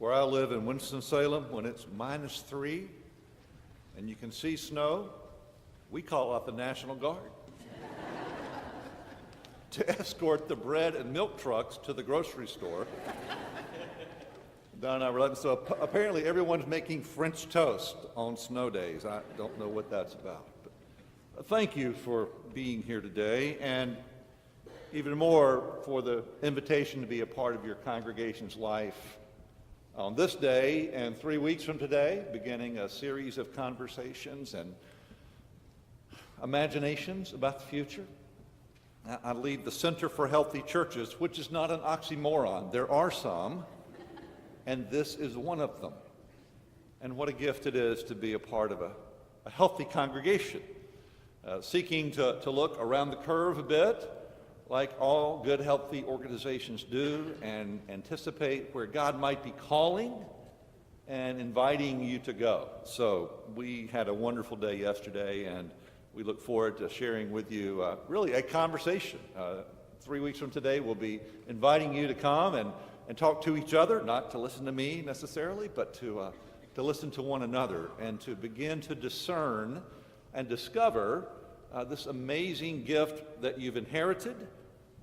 Where I live in Winston-Salem, when it's -3 and you can see snow, we call out the National Guard to escort the bread and milk trucks to the grocery store. Don and I were like, so apparently everyone's making French toast on snow days. I don't know what that's about. But thank you for being here today, and even more for the invitation to be a part of your congregation's life on this day and 3 weeks from today, beginning a series of conversations and imaginations about the future. I lead the Center for Healthy Churches, which is not an oxymoron. There are some, and this is one of them. And what a gift it is to be a part of a healthy congregation, seeking to look around the curve a bit, like all good, healthy organizations do, and anticipate where God might be calling and inviting you to go. So we had a wonderful day yesterday, and we look forward to sharing with you really a conversation. 3 weeks from today, we'll be inviting you to come and talk to each other, not to listen to me necessarily, but to listen to one another and to begin to discern and discover this amazing gift that you've inherited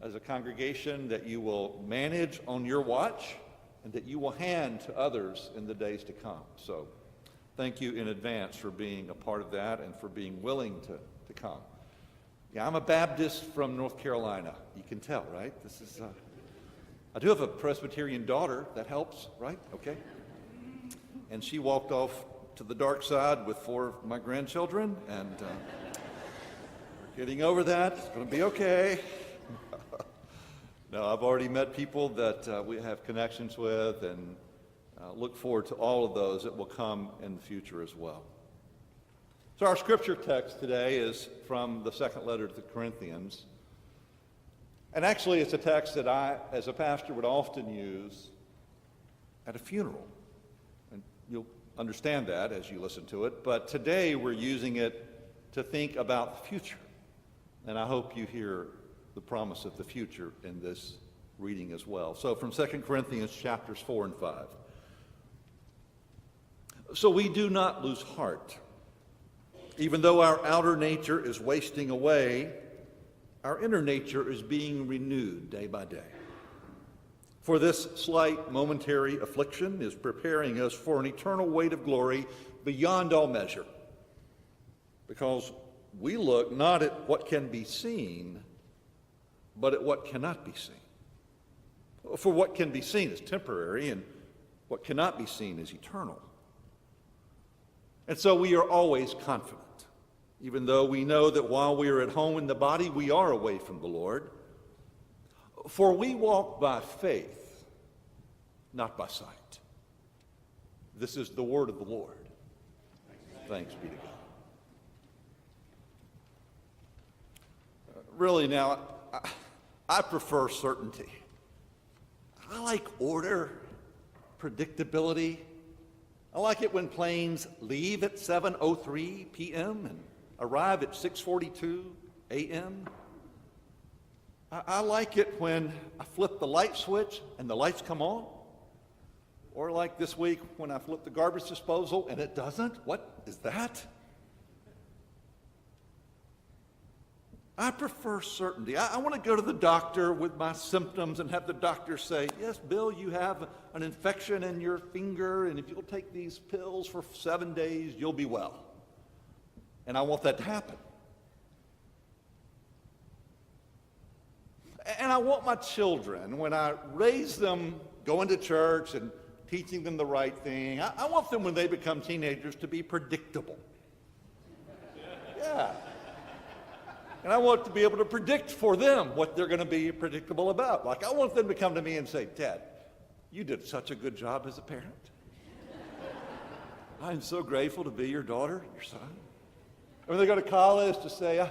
as a congregation, that you will manage on your watch and that you will hand to others in the days to come. So thank you in advance for being a part of that and for being willing to come. Yeah, I'm a Baptist from North Carolina. You can tell, right? This is, I do have a Presbyterian daughter. That helps, right? Okay. And she walked off to the dark side with 4 of my grandchildren, and we're getting over that. It's going to be okay. No, I've already met people that we have connections with, and look forward to all of those that will come in the future as well. So our scripture text today is from the second letter to the Corinthians. And actually, it's a text that I, as a pastor, would often use at a funeral. And you'll understand that as you listen to it. But today, we're using it to think about the future. And I hope you hear the promise of the future in this reading as well. So from 2 Corinthians chapters 4 and 5. So we do not lose heart. Even though our outer nature is wasting away, our inner nature is being renewed day by day. For this slight momentary affliction is preparing us for an eternal weight of glory beyond all measure. Because we look not at what can be seen, but at what cannot be seen. For what can be seen is temporary, and what cannot be seen is eternal. And so we are always confident, even though we know that while we are at home in the body, we are away from the Lord. For we walk by faith, not by sight. This is the word of the Lord. Thanks be to God. Really now, I prefer certainty. I like order, predictability. I like it when planes leave at 7:03 p.m. and arrive at 6:42 a.m. I like it when I flip the light switch and the lights come on. Or like this week when I flip the garbage disposal and it doesn't. What is that? I prefer certainty. I want to go to the doctor with my symptoms and have the doctor say, yes, Bill, you have an infection in your finger, and if you'll take these pills for 7 days, you'll be well. And I want that to happen. And I want my children, when I raise them going to church and teaching them the right thing, I want them when they become teenagers to be predictable. Yeah. And I want to be able to predict for them what they're going to be predictable about. Like, I want them to come to me and say, Dad, you did such a good job as a parent. I'm so grateful to be your daughter, your son. And when they go to college, to say,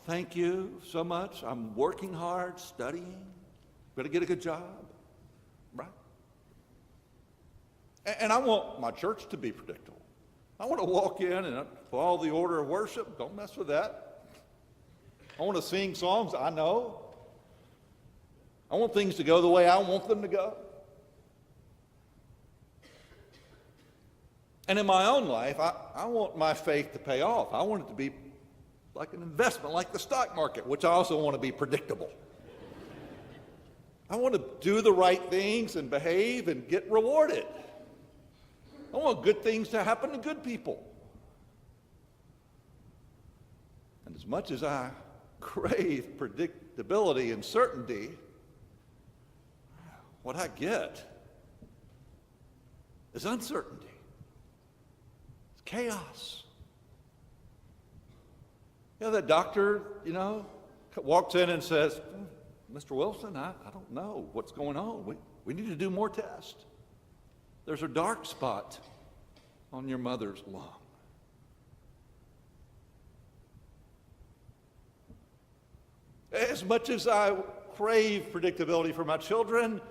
thank you so much. I'm working hard, studying. Going to get a good job. Right? And I want my church to be predictable. I want to walk in and follow the order of worship. Don't mess with that. I want to sing songs I know. I want things to go the way I want them to go. And in my own life, I want my faith to pay off. I want it to be like an investment, like the stock market, which I also want to be predictable. I want to do the right things and behave and get rewarded. I want good things to happen to good people. And as much as I crave predictability and certainty, what I get is uncertainty. It's chaos. That doctor, walks in and says, Mr. Wilson, I don't know what's going on. We need to do more tests. There's a dark spot on your mother's lung. As much as I crave predictability for my children,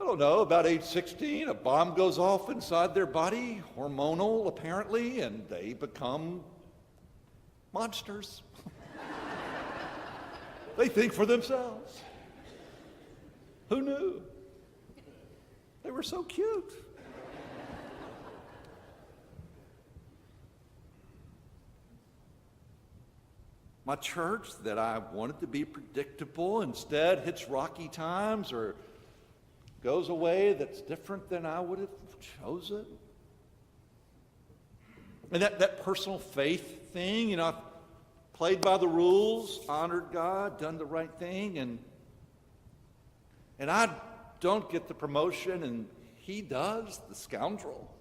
I don't know, about age 16, a bomb goes off inside their body, hormonal apparently, and they become monsters. They think for themselves. Who knew? They were so cute. My church that I wanted to be predictable instead hits rocky times or goes a way that's different than I would have chosen. And that personal faith thing, I've played by the rules, honored God, done the right thing, and I don't get the promotion, and he does, the scoundrel.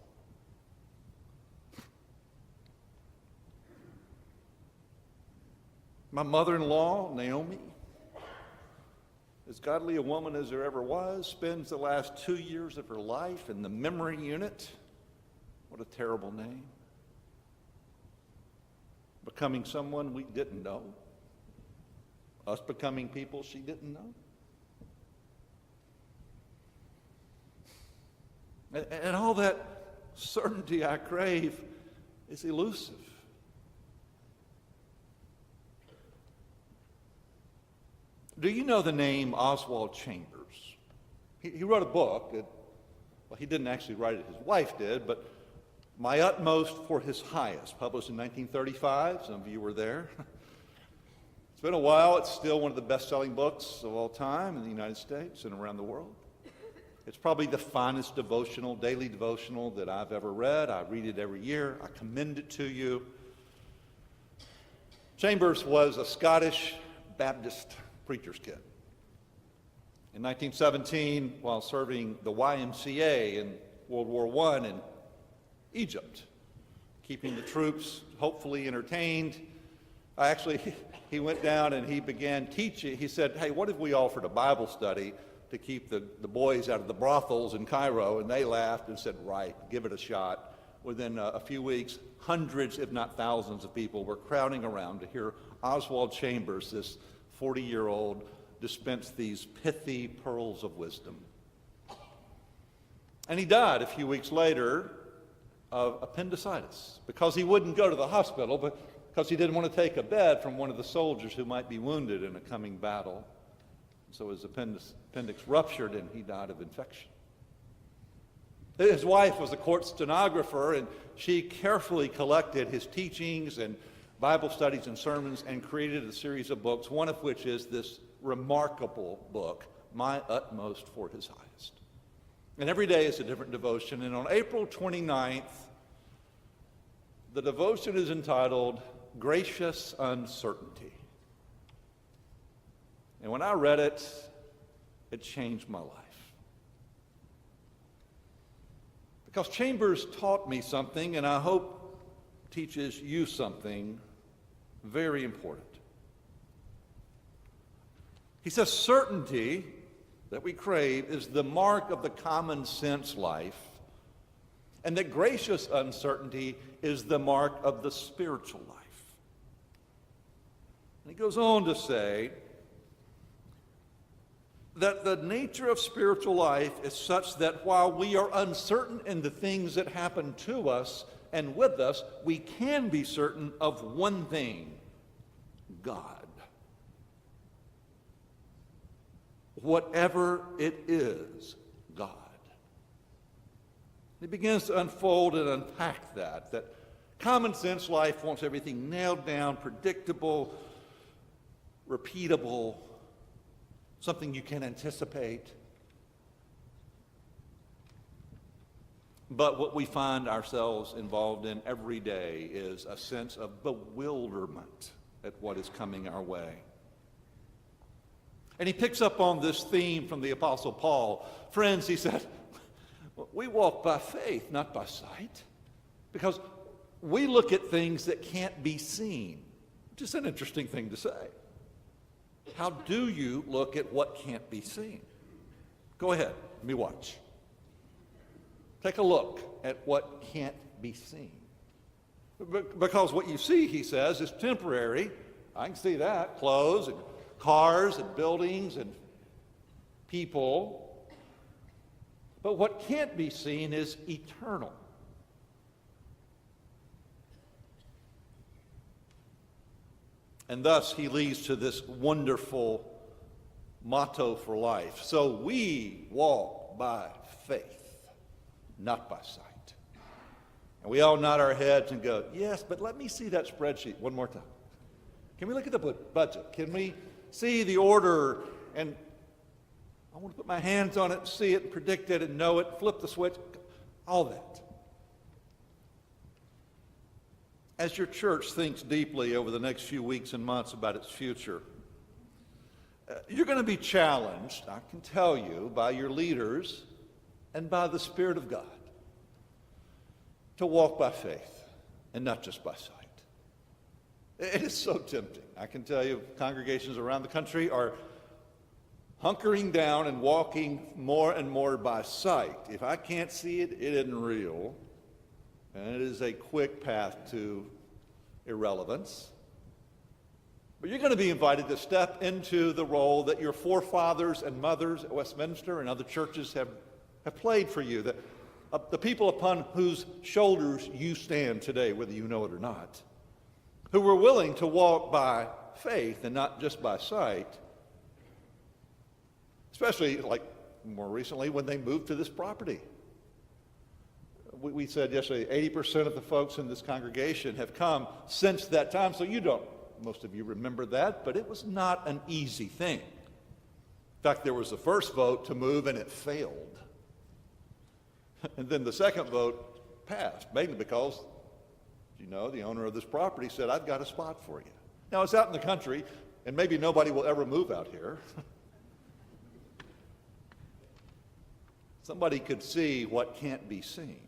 My mother-in-law, Naomi, as godly a woman as there ever was, spends the last 2 years of her life in the memory unit. What a terrible name. Becoming someone we didn't know. Us becoming people she didn't know. And all that certainty I crave is elusive. Do you know the name Oswald Chambers? He wrote a book. He didn't actually write it, his wife did, but My Utmost for His Highest, published in 1935. Some of you were there. It's been a while. It's still one of the best-selling books of all time in the United States and around the world. It's probably the finest daily devotional that I've ever read. I read it every year. I commend it to you. Chambers was a Scottish Baptist preacher's kid. In 1917, while serving the YMCA in World War I in Egypt, keeping the troops hopefully entertained, he went down and he began teaching. He said, hey, what if we offered a Bible study to keep the boys out of the brothels in Cairo? And they laughed and said, right, give it a shot. Within a few weeks, hundreds, if not thousands of people were crowding around to hear Oswald Chambers, this 40-year-old, dispense these pithy pearls of wisdom. And he died a few weeks later of appendicitis because he wouldn't go to the hospital, but because he didn't want to take a bed from one of the soldiers who might be wounded in a coming battle. So his appendix ruptured and he died of infection. His wife was a court stenographer, and she carefully collected his teachings and Bible studies and sermons and created a series of books, one of which is this remarkable book, My Utmost for His Highest. And every day is a different devotion. And on April 29th, the devotion is entitled Gracious Uncertainty. And when I read it, it changed my life. Because Chambers taught me something, and I hope teaches you something very important. He says certainty that we crave is the mark of the common sense life, and that gracious uncertainty is the mark of the spiritual life. And he goes on to say that the nature of spiritual life is such that while we are uncertain in the things that happen to us and with us, we can be certain of one thing: God. Whatever it is, God. He begins to unfold and unpack that common sense life wants everything nailed down, predictable, repeatable, something you can anticipate. But what we find ourselves involved in every day is a sense of bewilderment at what is coming our way. And he picks up on this theme from the Apostle Paul. Friends, he said, we walk by faith, not by sight, because we look at things that can't be seen, which is an interesting thing to say. How do you look at what can't be seen? Go ahead, let me watch. Take a look at what can't be seen. Because what you see, he says, is temporary. I can see that. Clothes and cars and buildings and people. But what can't be seen is eternal. And thus he leads to this wonderful motto for life. So we walk by faith, not by sight. And we all nod our heads and go, yes, but let me see that spreadsheet one more time. Can we look at the budget? Can we see the order? And I want to put my hands on it, see it, predict it, and know it, flip the switch, all that. As your church thinks deeply over the next few weeks and months about its future, you're going to be challenged, I can tell you, by your leaders and by the Spirit of God to walk by faith and not just by sight. It is so tempting. I can tell you congregations around the country are hunkering down and walking more and more by sight. If I can't see it, it isn't real. And it is a quick path to irrelevance. But you're going to be invited to step into the role that your forefathers and mothers at Westminster and other churches have played for you, the people upon whose shoulders you stand today, whether you know it or not, who were willing to walk by faith and not just by sight, especially like more recently when they moved to this property. We said yesterday 80% of the folks in this congregation have come since that time, so most of you remember that, but it was not an easy thing. In fact, there was the first vote to move and it failed. And then the second vote passed, mainly because, the owner of this property said, I've got a spot for you. Now, it's out in the country, and maybe nobody will ever move out here. Somebody could see what can't be seen.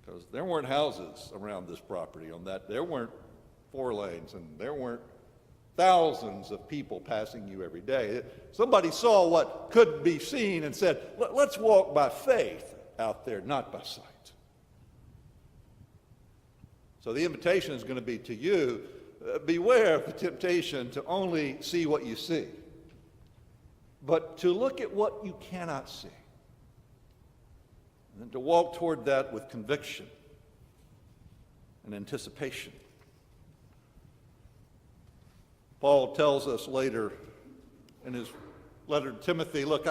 Because there weren't houses around this property on that. There weren't 4 lanes, and there weren't thousands of people passing you every day. Somebody saw what could be seen and said, let's walk by faith out there, not by sight. So the invitation is going to be to you, beware of the temptation to only see what you see, but to look at what you cannot see. And to walk toward that with conviction and anticipation. Paul tells us later in his letter to Timothy, look,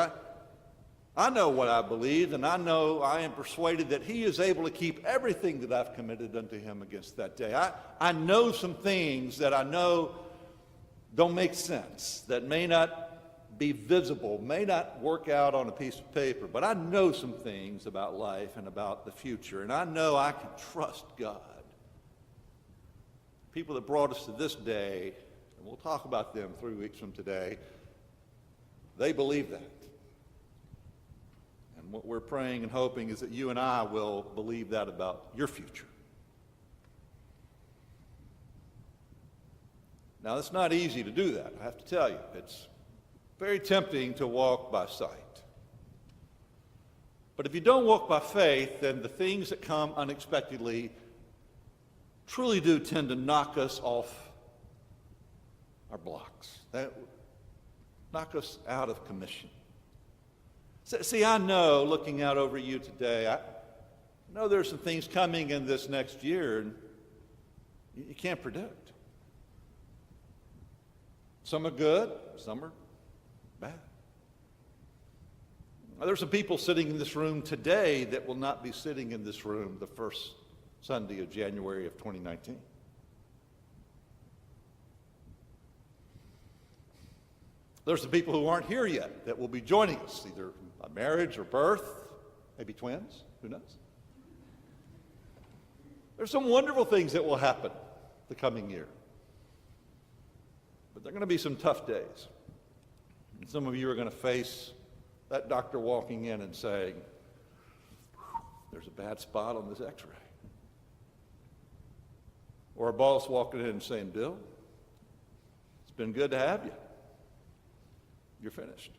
I know what I believe, and I am persuaded that he is able to keep everything that I've committed unto him against that day. I know some things that I know don't make sense, that may not be visible, may not work out on a piece of paper, but I know some things about life and about the future, and I know I can trust God. People that brought us to this day, and we'll talk about them 3 weeks from today, they believe that. And what we're praying and hoping is that you and I will believe that about your future. Now, it's not easy to do that, I have to tell you. It's very tempting to walk by sight. But if you don't walk by faith, then the things that come unexpectedly truly do tend to knock us off our blocks. They knock us out of commission. See, I know, looking out over you today, I know there's some things coming in this next year, and you can't predict. Some are good, some are bad. There's some people sitting in this room today that will not be sitting in this room the first Sunday of January of 2019. There's some people who aren't here yet that will be joining us, either by marriage or birth, maybe twins, who knows? There's some wonderful things that will happen the coming year. But there are going to be some tough days. And some of you are going to face that doctor walking in and saying, there's a bad spot on this x-ray. Or a boss walking in and saying, Bill, it's been good to have you. You're finished.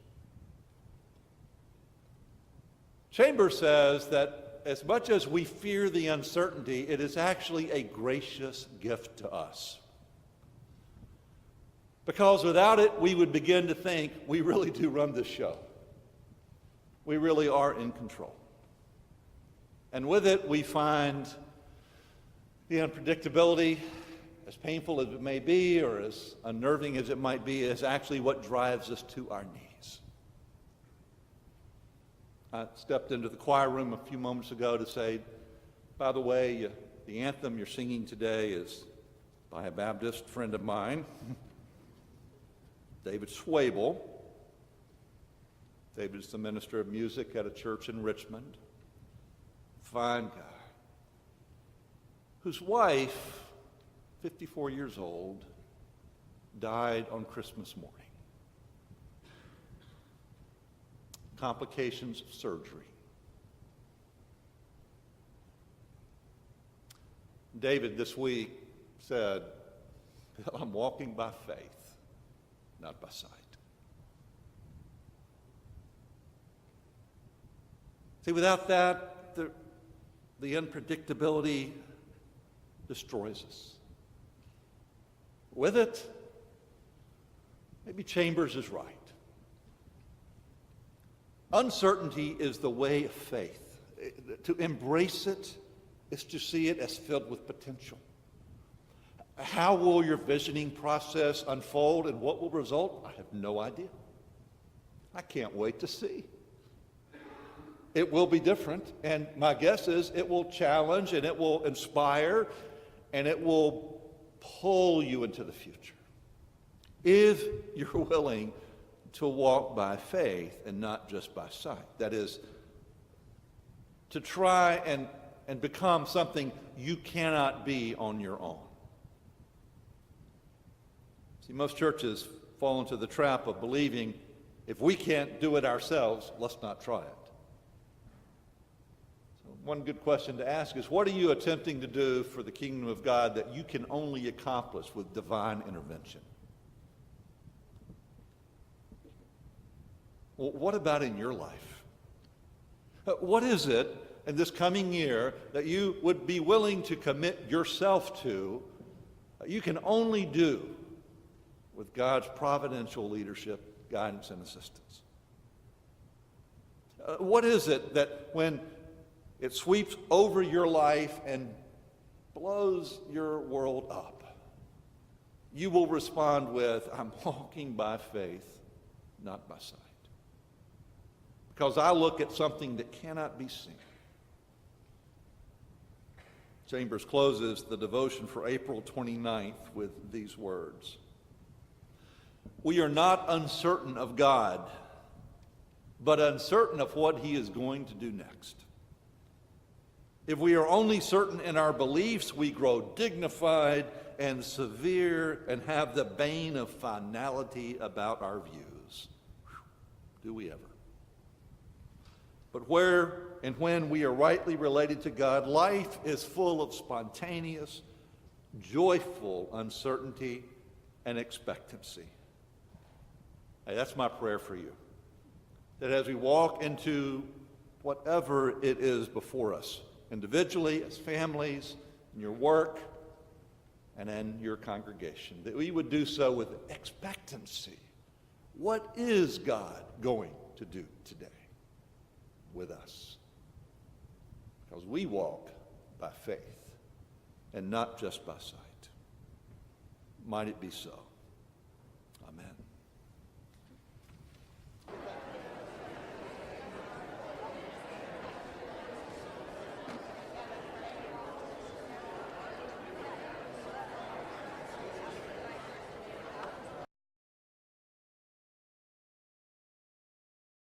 Chambers says that as much as we fear the uncertainty, it is actually a gracious gift to us. Because without it, we would begin to think we really do run this show. We really are in control. And with it, we find the unpredictability, as painful as it may be or as unnerving as it might be, is actually what drives us to our knees. I stepped into the choir room a few moments ago to say, by the way, the anthem you're singing today is by a Baptist friend of mine, David Swable. David is the minister of music at a church in Richmond. Fine guy. Whose wife, 54 years old, died on Christmas morning. Complications of surgery. David this week said, I'm walking by faith, not by sight. See, without that, the unpredictability destroys us. With it, maybe Chambers is right. Uncertainty is the way of faith. To embrace it is to see it as filled with potential. How will your visioning process unfold and what will result? I have no idea. I can't wait to see. It will be different, and my guess is it will challenge and it will inspire and it will pull you into the future. If you're willing to walk by faith and not just by sight. That is, to try and become something you cannot be on your own. See, most churches fall into the trap of believing if we can't do it ourselves, let's not try it. So one good question to ask is, what are you attempting to do for the kingdom of God that you can only accomplish with divine intervention? Well, what about in your life? What is it in this coming year that you would be willing to commit yourself to you can only do with God's providential leadership, guidance, and assistance? What is it that when it sweeps over your life and blows your world up, you will respond with, I'm walking by faith, not by sight? Because I look at something that cannot be seen. Chambers closes the devotion for April 29th with these words. We are not uncertain of God, but uncertain of what he is going to do next. If we are only certain in our beliefs, we grow dignified and severe and have the bane of finality about our views. Do we ever? But where and when we are rightly related to God, life is full of spontaneous, joyful uncertainty and expectancy. Hey, that's my prayer for you. That as we walk into whatever it is before us, individually, as families, in your work, and in your congregation, that we would do so with expectancy. What is God going to do today with us? Because we walk by faith and not just by sight. Might it be so.